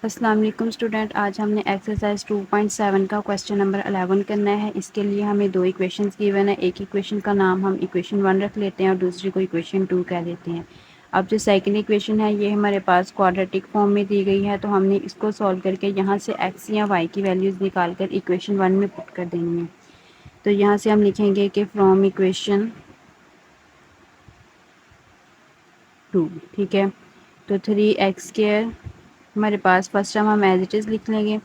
अस्सलाम वालेकुम स्टूडेंट, आज हमने एक्सरसाइज 2.7 का क्वेश्चन नंबर 11 करना है। इसके लिए हमें दो इक्वेशंस गिवन है। एक इक्वेशन का नाम हम इक्वेशन 1 रख लेते हैं और दूसरी को इक्वेशन 2 कह देते हैं। अब जो सेकंड इक्वेशन है ये हमारे पास क्वाड्रेटिक फॉर्म में दी गई है, तो हमने इसको सॉल्व करके यहाँ से एक्स या वाई की वैल्यूज़ निकाल कर इक्वेशन 1 में पुट कर देनी है। तो यहाँ से हम लिखेंगे कि फ्रॉम इक्वेशन 2, ठीक है। तो 3x² हमारे पास फर्स्ट टर्म हम एज इट इज़ लिख लेंगे।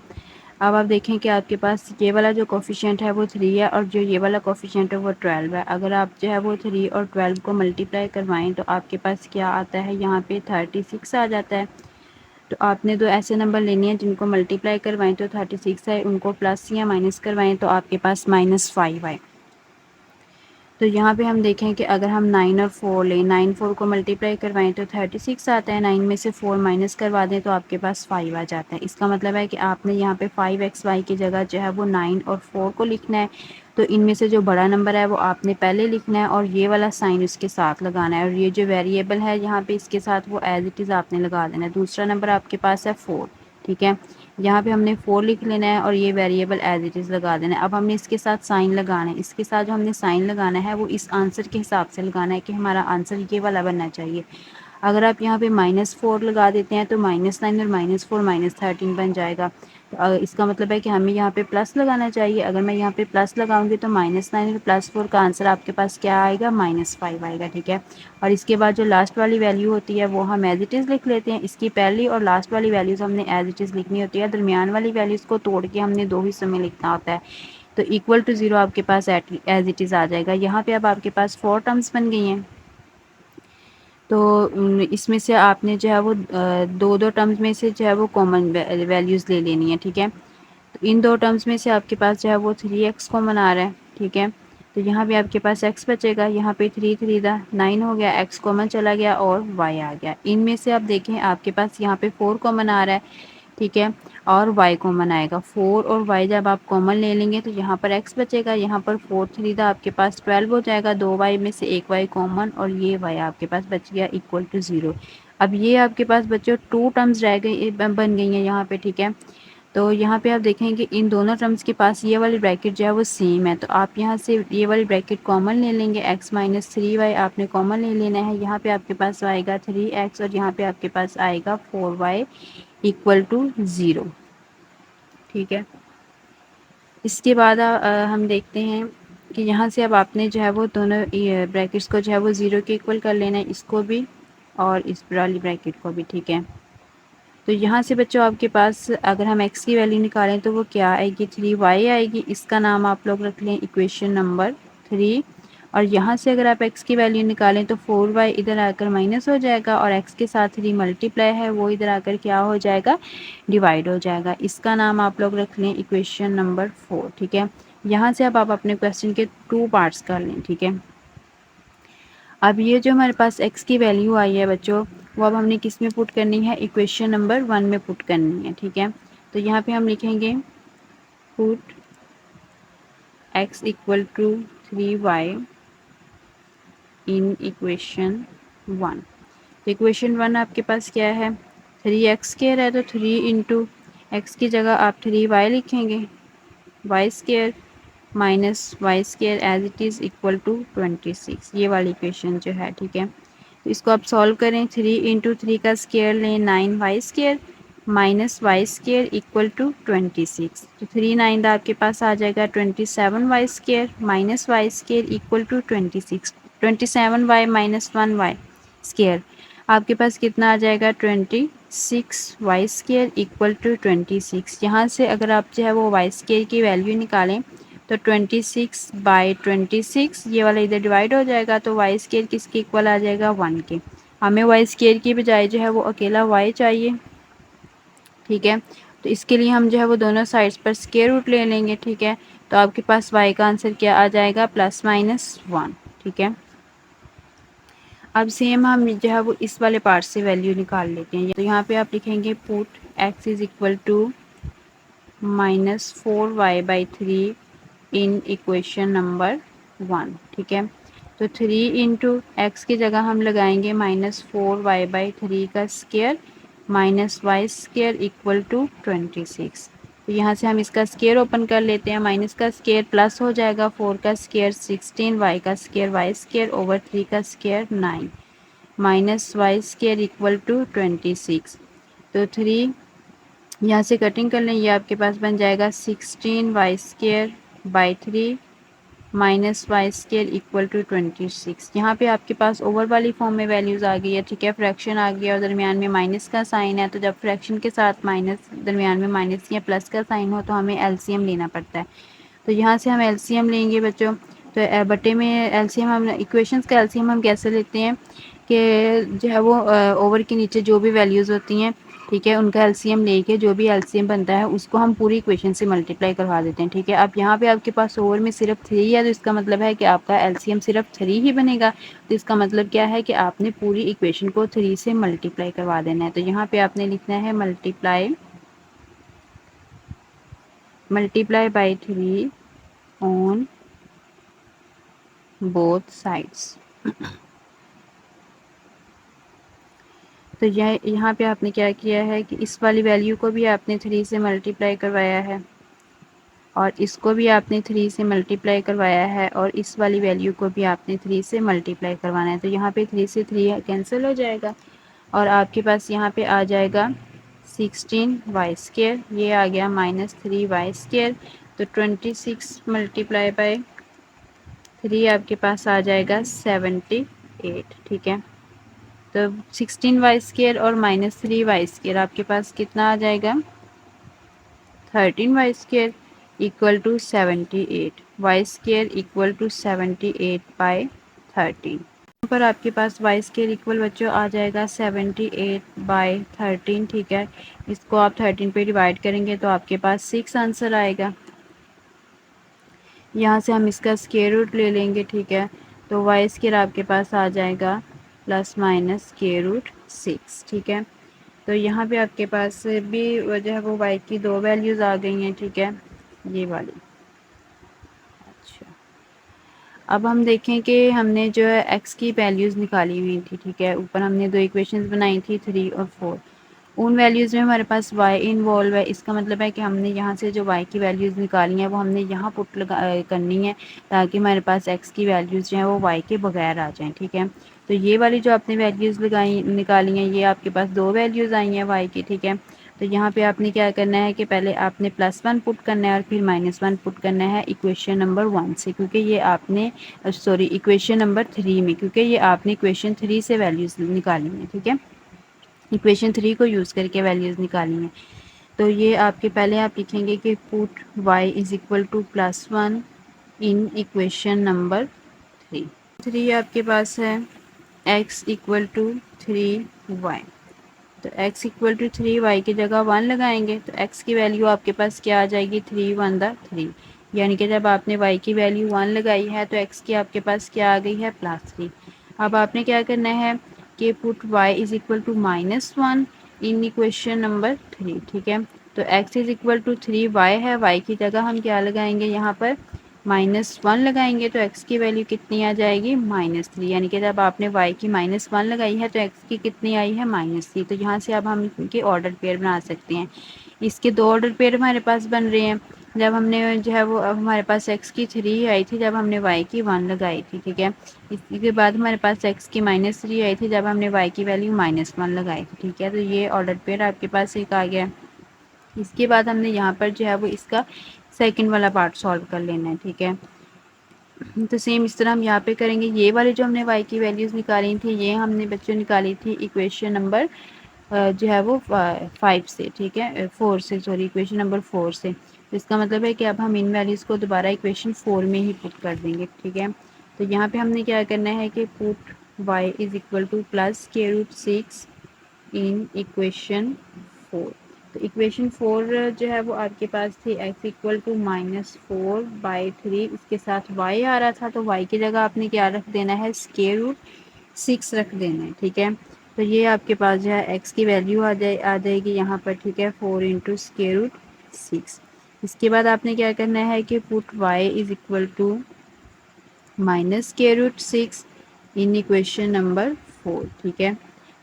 अब आप देखें कि आपके पास ये वाला जो कोफिशिएंट है वो 3 है और जो ये वाला कोफिशिएंट है वो 12 है। अगर आप जो है वो 3 और 12 को मल्टीप्लाई करवाएं तो आपके पास क्या आता है, यहाँ पे 36 आ जाता है। तो आपने दो ऐसे नंबर लेने हैं जिनको मल्टीप्लाई करवाएं तो 36 है, उनको प्लस या माइनस करवाएं तो आपके पास -5 आए। तो यहाँ पे हम देखें कि अगर हम 9 और 4 लें, 9 4 को मल्टीप्लाई करवाएं तो 36 आता है, 9 में से 4 माइनस करवा दें तो आपके पास 5 आ जाता है। इसका मतलब है कि आपने यहाँ पे 5xy की जगह जो है वो 9 और 4 को लिखना है। तो इनमें से जो बड़ा नंबर है वो आपने पहले लिखना है और ये वाला साइन उसके साथ लगाना है, और ये जो वेरिएबल है यहाँ पे इसके साथ वो एज इट इज़ आपने लगा देना है। दूसरा नंबर आपके पास है 4, ठीक है। यहाँ पे हमने 4 लिख लेना है और ये वेरिएबल एज इट इज़ लगा देना है। अब हमने इसके साथ साइन लगाना है, इसके साथ जो हमने साइन लगाना है वो इस आंसर के हिसाब से लगाना है कि हमारा आंसर ये वाला बनना चाहिए। अगर आप यहाँ पे -4 लगा देते हैं तो -9 और -4 -13 बन जाएगा। तो इसका मतलब है कि हमें यहाँ पे प्लस लगाना चाहिए। अगर मैं यहाँ पे प्लस लगाऊंगी तो -9 और +4 का आंसर आपके पास क्या आएगा, -5 आएगा, ठीक है। और इसके बाद जो लास्ट वाली वैल्यू होती है वो हम एज इट इज़ लिख लेते हैं। इसकी पहली और लास्ट वाली वैल्यूज़ हमने एज इट इज़ लिखनी होती है। दरमियान वाली वैल्यूज़ को तोड़ के हमने दो हिस्सों में लिखना होता है। तो इक्वल टू 0 आपके पास एज इट इज़ आ जाएगा। यहाँ पे अब आपके पास 4 टर्म्स बन गई हैं। तो इसमें से आपने जो है वो दो दो टर्म्स में से जो है वो कॉमन वैल्यूज़ ले लेनी है, ठीक है। तो इन दो टर्म्स में से आपके पास जो है वो 3x कॉमन आ रहा है, ठीक है। तो यहाँ पे आपके पास x बचेगा, यहाँ पे 3 3 9 हो गया, x कॉमन चला गया और y आ गया। इनमें से आप देखें आपके पास यहाँ पे 4 कॉमन आ रहा है, ठीक है, और y कॉमन आएगा। 4 और y जब आप कॉमन ले लेंगे तो यहाँ पर x बचेगा, यहाँ पर 4 3 आपके पास 12 हो जाएगा, 2y में से एक y कॉमन और ये y आपके पास बच गया इक्वल टू 0। अब ये आपके पास बच्चों 2 टर्म्स रह गई बन गई हैं यहाँ पे, ठीक है। तो यहाँ पे आप देखेंगे इन दोनों टर्म्स के पास ये वाली ब्रैकेट जो है वो सेम है, तो आप यहाँ से ये वाली ब्रैकेट कॉमन ले लेंगे। x - 3y आपने कॉमन ले लेना है। यहाँ पे आपके पास आएगा 3x और यहाँ पे आपके पास आएगा 4y इक्वल टू 0, ठीक है। इसके बाद हम देखते हैं कि यहाँ से अब आपने जो है वो दोनों ब्रैकेट्स को जो है वो 0 के इक्वल कर लेना है, इसको भी और इस वाली ब्रैकेट को भी, ठीक है। तो यहाँ से बच्चों आपके पास अगर हम x की वैल्यू निकालें तो वो क्या आएगी, 3y आएगी। इसका नाम आप लोग रख लें इक्वेशन नंबर 3। और यहाँ से अगर आप x की वैल्यू निकालें तो 4y इधर आकर माइनस हो जाएगा और x के साथ 3 मल्टीप्लाई है वो इधर आकर क्या हो जाएगा, डिवाइड हो जाएगा। इसका नाम आप लोग रख लें इक्वेशन नंबर 4, ठीक है। यहाँ से अब आप अपने क्वेश्चन के 2 पार्ट्स कर लें, ठीक है। अब ये जो हमारे पास x की वैल्यू आई है बच्चों, वो अब हमने किस में पुट करनी है, इक्वेशन नंबर 1 में पुट करनी है, ठीक है। तो यहाँ पे हम लिखेंगे put x equal to 3y in equation 1। तो इक्वेशन 1 आपके पास क्या है, 3x² है, तो 3 इंटू एक्स की जगह आप 3y लिखेंगे, y² minus y² as it is equal to 26, ये वाली इक्वेशन जो है, ठीक है। तो इसको आप सॉल्व करें, 3 इंटू 3 का स्क्वायर लें, 9y² minus y² equal to 26। तो 3 9 आपके पास आ जाएगा 27y² minus y² equal to 26। 27y minus 1y² आपके पास कितना आ जाएगा, 26y² इक्वल टू 26। यहाँ से अगर आप जो है वो y² की वैल्यू निकालें तो 26/26 ये वाला इधर डिवाइड हो जाएगा, तो y² किसके इक्वल आ जाएगा, 1 के। हमें y² की बजाय जो है वो अकेला y चाहिए, ठीक है। तो इसके लिए हम जो है वो दोनों साइड्स पर स्क्वायर रूट ले लेंगे, ठीक है। तो आपके पास y का आंसर क्या आ जाएगा, +-1, ठीक है। अब सेम हम जो है वो इस वाले पार्ट से वैल्यू निकाल लेते हैं। तो यहाँ पे आप लिखेंगे put x is equal to -4y/3 in equation number 1, ठीक है। तो 3 इंटू एक्स की जगह हम लगाएंगे -4y/3 का square minus Y square equal to 26। तो यहाँ से हम इसका स्केयर ओपन कर लेते हैं। माइनस का स्केयर प्लस हो जाएगा, 4 का स्केयर 16, वाई का स्केयर वाई स्केयर ओवर 3 का square 9 minus Y square equal to 26। तो 3 यहाँ से कटिंग कर लें, ये आपके पास बन जाएगा 16 Y square by 3 minus Y square equal to 26। यहाँ पे आपके पास ओवर वाली फॉर्म में वैल्यूज़ आ गई है, ठीक है। फ्रैक्शन आ गया और दरमियान में माइनस का साइन है, तो जब फ्रैक्शन के साथ माइनस, दरमियान में माइनस या प्लस का साइन हो तो हमें एलसीएम लेना पड़ता है। तो यहाँ से हम एलसीएम लेंगे बच्चों। तो बटे में एलसीएम हम इक्वेशंस का एलसीएम हम कैसे लेते हैं कि जो है वो ओवर के नीचे जो भी वैल्यूज़ होती हैं, ठीक है, उनका एलसीएम लेके जो भी एलसीएम बनता है उसको हम पूरी इक्वेशन से मल्टीप्लाई करवा देते हैं, ठीक है। अब यहाँ पे आपके पास ओवर में सिर्फ 3 है, तो इसका मतलब है कि आपका एलसीएम सिर्फ 3 ही बनेगा। तो इसका मतलब क्या है कि आपने पूरी इक्वेशन को 3 से मल्टीप्लाई करवा देना है। तो यहाँ पे आपने लिखना है multiply by 3 on both sides. तो यह यहाँ पे आपने क्या किया है कि इस वाली वैल्यू को भी आपने 3 से मल्टीप्लाई करवाया है और इसको भी आपने 3 से मल्टीप्लाई करवाया है और इस वाली वैल्यू को भी आपने 3 से मल्टीप्लाई करवाना है। तो यहाँ पे 3 से 3 कैंसिल हो जाएगा और आपके पास यहाँ पे आ जाएगा 16 वाई स्केयर, ये आ गया माइनस 3 वाई स्केयर। तो 26 मल्टीप्लाई बाय 3 आपके पास आ जाएगा 78, ठीक है। तो 16 वाई स्केयर और माइनस 3 वाई स्केयर आपके पास कितना आ जाएगा, 13 Y square equal to 78, Y square equal to 78 by 13। यहाँ पर आपके पास वाई स्केयर इक्वल बच्चों आ जाएगा 78 बाई 13, ठीक है। इसको आप 13 पे डिवाइड करेंगे तो आपके पास 6 आंसर आएगा। यहाँ से हम इसका स्केयर रूट ले लेंगे, ठीक है। तो वाई स्केयर आपके पास आ जाएगा प्लस माइनस स्केयर रूट 6, ठीक है। तो यहाँ पे आपके पास भी जो है वो वाई की 2 वैल्यूज़ आ गई हैं, ठीक है, ये वाली। अच्छा, अब हम देखें कि हमने जो है एक्स की वैल्यूज़ निकाली हुई थी, ठीक है। ऊपर हमने 2 इक्वेशंस बनाई थी 3 और 4। उन वैल्यूज़ में हमारे पास y इन्वॉल्व है। इसका मतलब है कि हमने यहाँ से जो y की वैल्यूज़ निकाली हैं वो हमने यहाँ पुट करनी है ताकि हमारे पास x की वैल्यूज़ जो हैं वो y के बगैर आ जाएं, ठीक है। तो ये वाली जो आपने वैल्यूज़ निकाली हैं, ये आपके पास 2 वैल्यूज़ आई हैं y की, ठीक है। तो यहाँ पे आपने क्या करना है कि पहले आपने +1 पुट करना है और फिर -1 पुट करना है इक्वेशन नंबर 1 से, क्योंकि ये आपने सॉरी इक्वेशन नंबर 3 में, क्योंकि ये आपने इक्वेशन 3 से वैल्यूज़ निकाली हैं, ठीक है। इक्वेशन 3 को यूज़ करके वैल्यूज़ निकाली हैं। तो ये आपके पहले आप लिखेंगे कि put y is equal to +1 in equation number 3। 3 आपके पास है x इक्वल टू 3y। तो x इक्वल टू 3y की जगह 1 लगाएंगे तो x की वैल्यू आपके पास क्या आ जाएगी, 3 1 3। यानी कि जब आपने y की वैल्यू 1 लगाई है तो x की आपके पास क्या आ गई है, +3। अब आपने क्या करना है कि put y is equal to -1 in equation number 3, ठीक है। तो x is equal to 3y है, y की जगह हम क्या लगाएंगे, यहाँ पर -1 लगाएंगे तो x की वैल्यू कितनी आ जाएगी, -3। यानी कि जब आपने y की -1 लगाई है तो x की कितनी आई है, -3। तो यहाँ से अब हम इनके ऑर्डर पेयर बना सकते हैं। इसके 2 ऑर्डर पेयर हमारे पास बन रहे हैं। जब हमने जो है वो अब हमारे पास x की 3 आई थी जब हमने y की 1 लगाई थी, ठीक है। इसके बाद हमारे पास x की -3 आई थी जब हमने y की वैल्यू -1 लगाई थी, ठीक है। तो ये ऑर्डर पेयर आपके पास एक आ गया। इसके बाद हमने यहाँ पर जो है वो इसका सेकंड वाला पार्ट सॉल्व कर लेना है, ठीक है। तो सेम इस तरह हम यहाँ पे करेंगे। ये वाले जो हमने y की वैल्यूज़ निकाली थी ये हमने बच्चों निकाली थी इक्वेशन नंबर जो है वो 5 से, ठीक है, 4 से, सॉरी इक्वेशन नंबर 4 से। तो इसका मतलब है कि अब हम इन वैल्यूज़ को दोबारा इक्वेशन 4 में ही पुट कर देंगे, ठीक है। तो यहाँ पे हमने क्या करना है कि put y is equal to +√6 in equation 4। तो इक्वेशन 4 जो है वो आपके पास थी x इक्वल टू -4/3, इसके साथ y आ रहा था तो y की जगह आपने क्या रख देना है, √6 रख देना है, ठीक है। तो ये आपके पास जो है x की वैल्यू आ जाएगी यहाँ पर, ठीक है, 4 इंटू √6। इसके बाद आपने क्या करना है कि put y is equal to -√6 in equation number 4, ठीक है।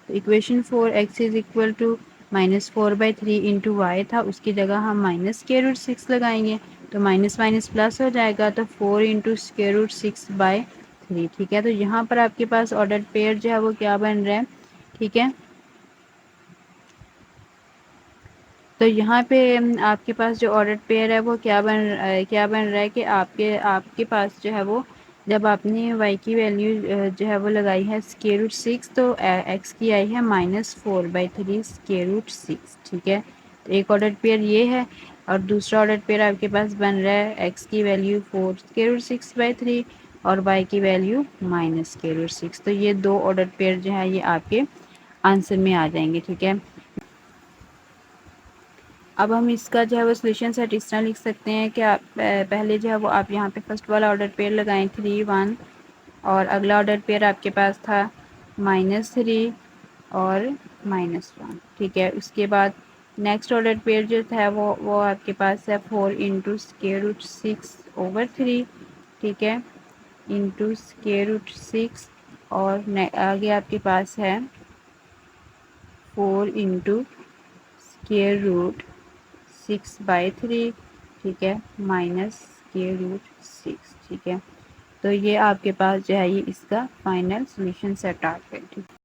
तो इक्वेशन 4 x is equal to -4/3 into Y था, उसकी जगह हम -√6 लगाएंगे, तो माइनस माइनस प्लस हो जाएगा, तो 4 इंटू √6/3। ठीक है, तो यहाँ पर आपके पास ऑर्डर पेयर जो है वो क्या बन रहा है। ठीक है, तो यहाँ पे आपके पास जो ऑर्डर पेयर है वो क्या बन रहा है कि आपके आपके पास जो है वो, जब आपने y की वैल्यू जो है वो लगाई है √6, तो x की आई है -4/3 √6। ठीक है, तो एक ऑर्डर पेयर ये है, और दूसरा ऑर्डर पेयर आपके पास बन रहा है x की वैल्यू 4 √6/3 और y की वैल्यू -√6। तो ये दो ऑर्डर पेयर जो है ये आपके आंसर में आ जाएंगे। ठीक है, अब हम इसका जो है वो सोल्यूशन सेट इस तरह लिख सकते हैं कि आप पहले जो है वो आप यहाँ पे फर्स्ट वाला ऑर्डर पेयर लगाएं 3 1, और अगला ऑर्डर पेयर आपके पास था -3 और -1। ठीक है, उसके बाद नेक्स्ट ऑर्डर पेयर जो था वो आपके पास है 4 इंटू √6/3। ठीक है, इंटू √6, और आगे आपके पास है 4 इंटू √6/3। ठीक है, -√6। ठीक है, तो ये आपके पास जो है ये इसका फाइनल सॉल्यूशन सेट आ गया। ठीक है।